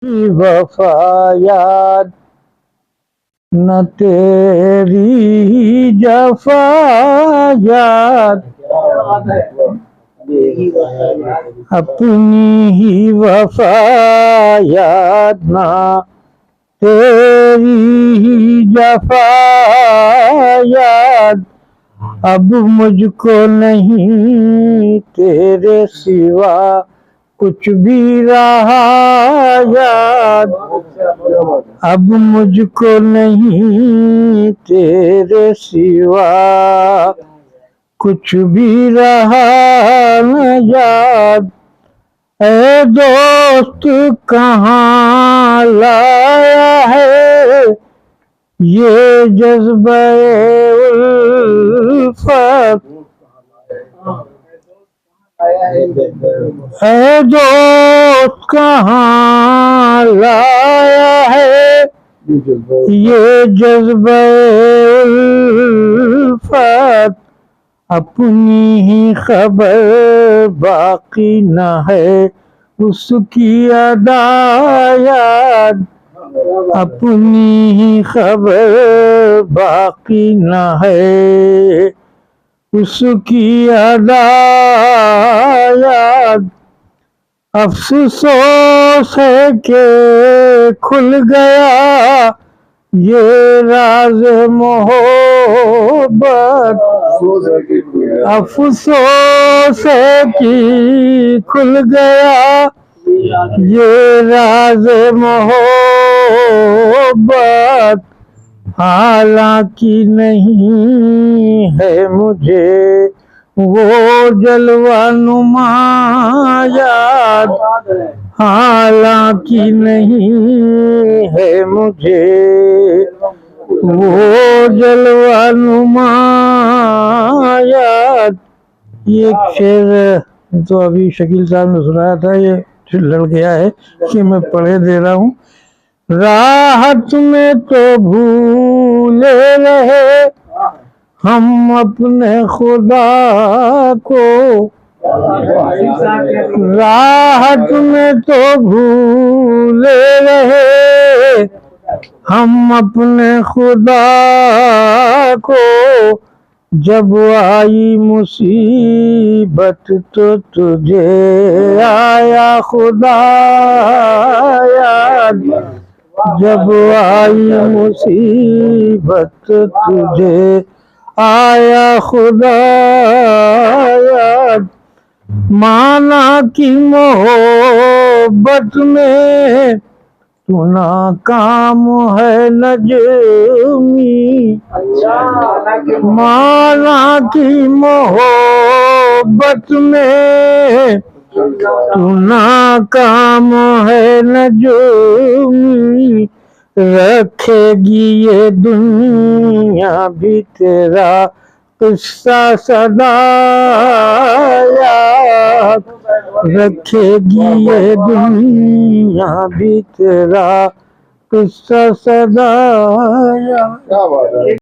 وفا یاد نہ تیری جفا یاد، اپنی ہی وفا یاد نہ تیری ہی جفا یاد، اب مجھ کو نہیں تیرے سوا کچھ بھی رہا یاد، اب مجھ کو نہیں تیرے سوا کچھ بھی رہا نہ یاد، اے دوست کہاں لایا ہے یہ جذبہ الفت، اے دوست کہاں لایا ہے یہ جذبہ الفت، اپنی ہی خبر باقی نہ ہے اس کی ادا یاد، اپنی ہی خبر باقی نہ ہے اس کی ادا یاد، افسوس ہے کہ کھل گیا یہ راز محبت، افسوس ہے کہ کھل گیا یہ راز محبت، حالانکہ نہیں ہے مجھے وہ جلوہ نما یاد، حالانکہ نہیں ہے مجھے وہ جلوہ نما یاد۔ یہ ایک شعر تو ابھی شکیل صاحب نے سنایا تھا، یہ لڑ گیا ہے کہ میں پڑھے دے رہا ہوں۔ راحت میں تو بھولے رہے ہم اپنے خدا کو، راحت میں تو بھولے رہے ہم اپنے خدا کو، جب آئی مصیبت تو تجھے آیا خدا یاد، جب آئی مصیبت تجھے آیا خدا یاد، مانا کی محبت میں تو ناکام ہے نجمی، مانا کی محبت میں تو ناکام ہے نجمی، رکھے گی یہ دنیا بھی تیرا قصہ سدا یاد، رکھے گی یہ دنیا بھی تیرا قصہ سدا یاد۔